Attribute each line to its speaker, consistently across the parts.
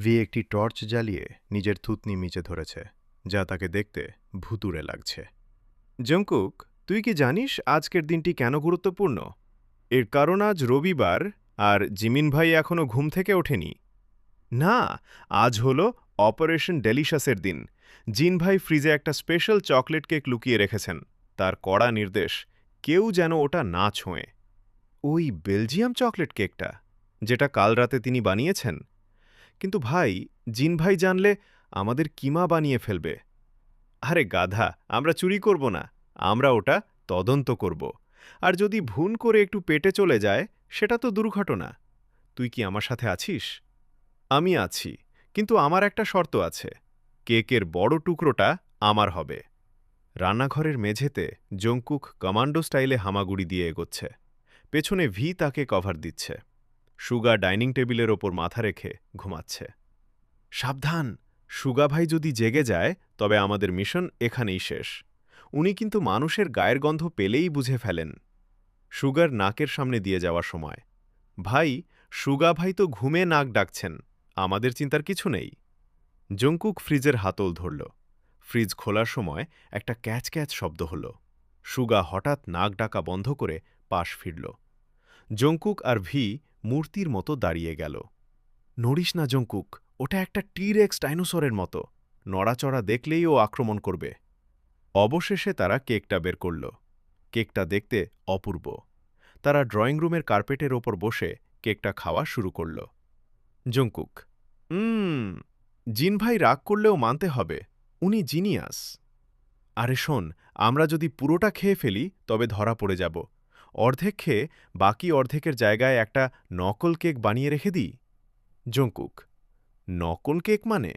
Speaker 1: V একটি torch জ্বালিয়ে নিজের থুতনি মিচে ধরেছে, যা তাকে দেখতে ভুতুড়ে লাগছে। জংকুক, তুই কি জানিস আজকের দিনটি কেন গুরুত্বপূর্ণ? এর কারণ আজ রবিবার, আর জিমিন ভাই এখনও ঘুম থেকে ওঠেনি। না, আজ হল অপারেশন ডেলিশাসের দিন। জিন ভাই ফ্রিজে একটা স্পেশাল চকলেট কেক লুকিয়ে রেখেছেন। তার কড়া নির্দেশ, কেউ যেন ওটা না ছোঁয়ে। ওই বেলজিয়াম চকলেট কেকটা, যেটা কাল রাতে তিনি বানিয়েছেন। কিন্তু ভাই, জিন ভাই জানলে আমাদের কিমা বানিয়ে ফেলবে। আরে গাধা, আমরা চুরি করব না, আমরা ওটা তদন্ত করব। আর যদি ভুল করে একটু পেটে চলে যায়, সেটা তো দুর্ঘটনা। তুই কি আমার সাথে আছিস? আমি আছি, কিন্তু আমার একটা শর্ত আছে। কেকের বড় টুকরোটা আমার হবে। রান্নাঘরের মেঝেতে জংকুক কমান্ডো স্টাইলে হামাগুড়ি দিয়ে এগোচ্ছে। পেছনে ভি তাকে কভার দিচ্ছে। সুগা ডাইনিং টেবিলের ওপর মাথা রেখে ঘুমাচ্ছে। সাবধান, সুগা ভাই যদি জেগে যায়, তবে আমাদের মিশন এখানেই শেষ। উনি কিন্তু মানুষের গায়ের গন্ধ পেলেই বুঝে ফেলেন। সুগার নাকের সামনে দিয়ে যাওয়ার সময়, ভাই, সুগা ভাই তো ঘুমে নাক ডাকছেন, আমাদের চিন্তার কিছু নেই। জংকুক ফ্রিজের হাতল ধরল। ফ্রিজ খোলার সময় একটা ক্যাচ ক্যাচ শব্দ হল। সুগা হঠাৎ নাক ডাকা বন্ধ করে পাশ ফিরল। জংকুক আর ভি মূর্তির মতো দাঁড়িয়ে গেল। নড়িস না জংকুক, ওটা একটা টি-রেক্স ডাইনোসরের মতো। নড়াচড়া দেখলেই ও আক্রমণ করবে। অবশেষে তারা কেকটা বের করল। কেকটা দেখতে অপূর্ব। তারা ড্রয়িং রুমের কার্পেটের ওপর বসে কেকটা খাওয়া শুরু করল। জংকুক, জিন ভাই রাগ করলেও মানতে হবে, উনি জিনিয়াস। আরে শোন, আমরা যদি পুরোটা খেয়ে ফেলি তবে ধরা পড়ে যাব। অর্ধেক খেয়ে বাকি অর্ধেকের জায়গায় একটা নকল কেক বানিয়ে রেখে দিই। জংকুক, নকল কেক মানে?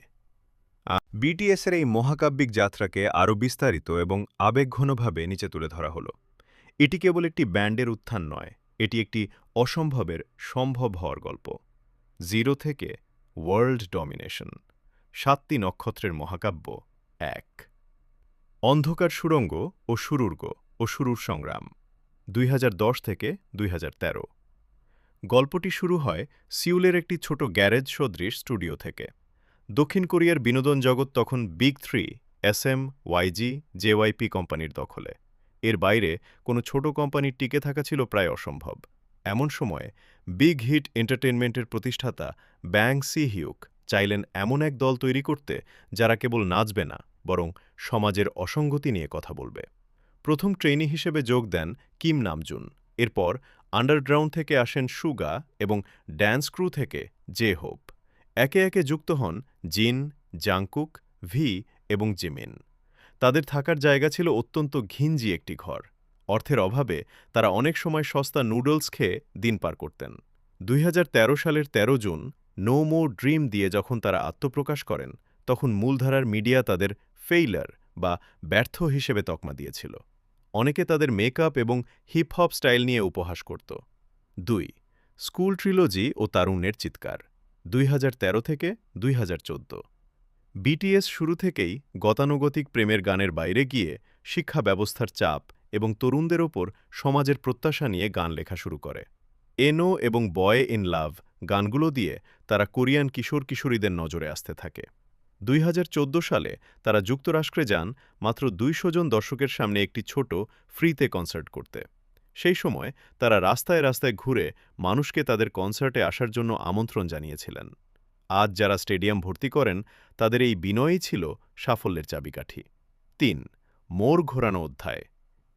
Speaker 1: বিটিএসের এই মহাকাব্যিক যাত্রাকে আরও বিস্তারিত এবং আবেগঘনভাবে নিচে তুলে ধরা হল। এটি কেবল একটি ব্যান্ডের উত্থান নয়, এটি একটি অসম্ভবের সম্ভব হওয়ার গল্প। জিরো থেকে ওয়ার্ল্ড ডমিনেশন, ৭টি নক্ষত্রের মহাকাব্য ১। অন্ধকার সুড়ঙ্গ ও সুরুর্গ ও শুরুর সংগ্রাম, ২০১০ থেকে ২০১৩। গল্পটি শুরু হয় সিউলের একটি ছোট গ্যারেজ সদৃশ স্টুডিও থেকে। দক্ষিণ কোরিয়ার বিনোদন জগৎ তখন big three SM, YG, JYP কোম্পানির দখলে। এর বাইরে কোনো ছোট কোম্পানির টিকে থাকা ছিল প্রায় অসম্ভব। এমন সময়ে বিগ হিট এন্টারটেনমেন্টের প্রতিষ্ঠাতা ব্যাং সি-হিউক চাইলেন এমন এক দল তৈরি করতে, যারা কেবল নাচবে না, বরং সমাজের অসঙ্গতি নিয়ে কথা বলবে। প্রথম ট্রেনি হিসেবে যোগ দেন কিম নামজুন। এরপর আন্ডারগ্রাউন্ড থেকে আসেন সুগা এবং ড্যান্স ক্রু থেকে জে হোপ। একে একে যুক্ত হন জিন, জাংকুক, ভি এবং জিমিন। তাদের থাকার জায়গা ছিল অত্যন্ত ঘিঞ্জি একটি ঘর। অর্থের অভাবে তারা অনেক সময় সস্তা নুডলস খেয়ে দিন পার করতেন। ২০১৩ সালের ১৩ জুন নো মোর ড্রিম দিয়ে যখন তারা আত্মপ্রকাশ করেন, তখন মূলধারার মিডিয়া তাদের ফেইলার বা ব্যর্থ হিসেবে তকমা দিয়েছিল। অনেকে তাদের মেকআপ এবং হিপ-হপ স্টাইল নিয়ে উপহাস করত। ২. স্কুল ট্রিলজি ও তারুণ্যের চিৎকার, ২০১৩ থেকে ২০১৪। বিটিএস শুরু থেকেই গতানুগতিক প্রেমের গানের বাইরে গিয়ে শিক্ষা ব্যবস্থার চাপ এবং তরুণদের ওপর সমাজের প্রত্যাশা নিয়ে গান লেখা শুরু করে। এনো এবং বয় ইন লাভ গানগুলো দিয়ে তারা কোরিয়ান কিশোর-কিশোরীদের নজরে আসতে থাকে। ২০১৪ সালে তারা যুক্তরাষ্ট্রে যান মাত্র ২০০ জন দর্শকের সামনে একটি ছোট ফ্রিতে কনসার্ট করতে। সেই সময় তারা রাস্তায় রাস্তায় ঘুরে মানুষকে তাদের কনসার্টে আসার জন্য আমন্ত্রণ জানিয়েছিলেন। আজ যারা স্টেডিয়াম ভর্তি করেন, তাদের এই বিনয়ই ছিল সাফল্যের চাবিকাঠি। ৩. মোড় ঘোরানো অধ্যায়,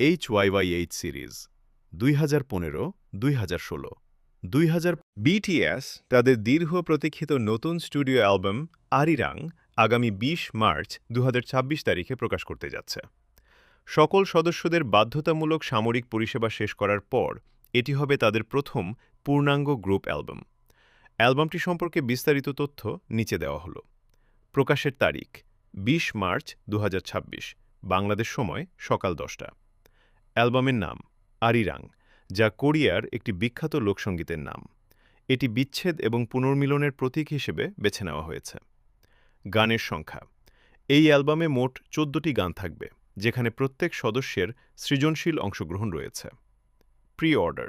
Speaker 1: HYYH সিরিজ, ২০১৫-২০১৬। বিটিএস তাদের দীর্ঘ প্রতীক্ষিত নতুন স্টুডিও অ্যালবাম আরিরাং আগামী ২০ মার্চ ২০২৬ তারিখে প্রকাশ করতে যাচ্ছে। সকল সদস্যদের বাধ্যতামূলক সামরিক পরিষেবা শেষ করার পর এটি হবে তাদের প্রথম পূর্ণাঙ্গ গ্রুপ অ্যালবাম। অ্যালবামটি সম্পর্কে বিস্তারিত তথ্য নিচে দেওয়া হলো। প্রকাশের তারিখ ২০ মার্চ ২০২৬, বাংলাদেশ সময় সকাল ১০টা। অ্যালবামের নাম আরিরাং, যা কোরিয়ার একটি বিখ্যাত লোকসঙ্গীতের নাম। এটি বিচ্ছেদ এবং পুনর্মিলনের প্রতীক হিসেবে বেছে নেওয়া হয়েছে। গানের সংখ্যা, এই অ্যালবামে মোট ১৪টি গান থাকবে, যেখানে প্রত্যেক সদস্যের সৃজনশীল অংশগ্রহণ রয়েছে। প্রি অর্ডার,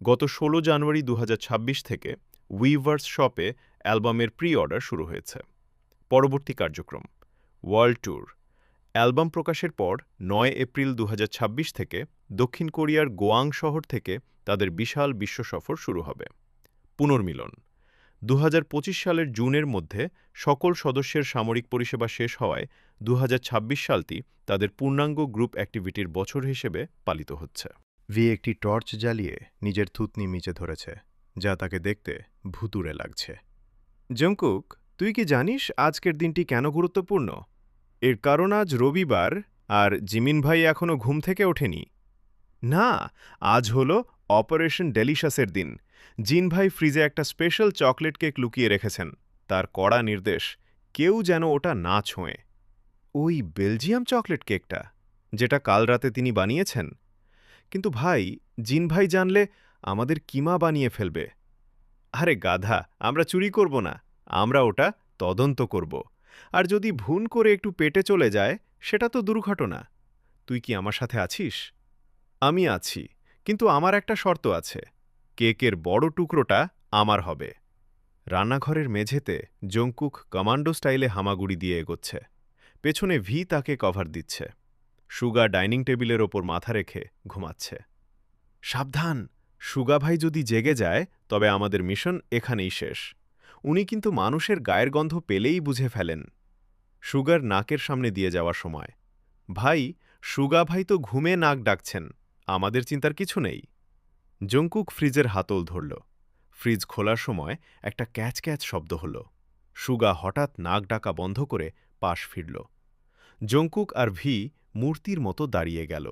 Speaker 1: গত ১৬ জানুয়ারি ২০২৬ থেকে উইভার্স শপে অ্যালবামের প্রি অর্ডার শুরু হয়েছে। পরবর্তী কার্যক্রম ওয়ার্ল্ড ট্যুর। অ্যালবাম প্রকাশের পর ৯ এপ্রিল ২০২৬ থেকে দক্ষিণ কোরিয়ার গোয়াং শহর থেকে তাদের বিশাল বিশ্ব সফর শুরু হবে। পুনর্মিলন ২০২৫ সালের জুনের মধ্যে সকল সদস্যের সামরিক পরিষেবা শেষ হওয়ায় ২০২৬ সালটি তাদের পূর্ণাঙ্গ গ্রুপ অ্যাক্টিভিটির বছর হিসেবে পালিত হচ্ছে। ভি একটি টর্চ জ্বালিয়ে নিজের থুতনি মিচে ধরেছে, যা তাকে দেখতে ভুতুড়ে লাগছে। জংকুক, তুই কি জানিস আজকের দিনটি কেন গুরুত্বপূর্ণ? এর কারণ আজ রবিবার আর জিমিন ভাই এখনও ঘুম থেকে ওঠেনি। না, আজ হল অপারেশন ডেলিশাসের দিন। জিন ভাই ফ্রিজে একটা স্পেশাল চকলেট কেক লুকিয়ে রেখেছেন। তার কড়া নির্দেশ, কেউ যেন ওটা না ছোঁয়ে। ওই বেলজিয়াম চকলেট কেকটা, যেটা কাল রাতে তিনি বানিয়েছেন। কিন্তু ভাই, জিন ভাই জানলে আমাদের কিমা বানিয়ে ফেলবে। আরে গাধা, আমরা চুরি করব না, আমরা ওটা তদন্ত করব। আর যদি ভুল করে একটু পেটে চলে যায়, সেটা তো দুর্ঘটনা। তুই কি আমার সাথে আছিস? আমি আছি, কিন্তু আমার একটা শর্ত আছে। কেকের বড় টুকরোটা আমার হবে। রান্নাঘরের মেঝেতে জংকুক কমান্ডো স্টাইলে হামাগুড়ি দিয়ে এগোচ্ছে। পেছনে ভি তাকে কভার দিচ্ছে। সুগা ডাইনিং টেবিলের ওপর মাথা রেখে ঘুমাচ্ছে। সাবধান, সুগা ভাই যদি জেগে যায় তবে আমাদের মিশন এখানেই শেষ। উনি কিন্তু মানুষের গায়ের গন্ধ পেলেই বুঝে ফেলেন। সুগার নাকের সামনে দিয়ে যাওয়ার সময়, ভাই, সুগা ভাই তো ঘুমে নাক ডাকছেন, আমাদের চিন্তার কিছু নেই। জংকুক ফ্রিজের হাতল ধরল। ফ্রিজ খোলার সময় একটা ক্যাচ ক্যাচ শব্দ হল। সুগা হঠাৎ নাক ডাকা বন্ধ করে পাশ ফিরল। জংকুক আর ভি মূর্তির মতো দাঁড়িয়ে গেল।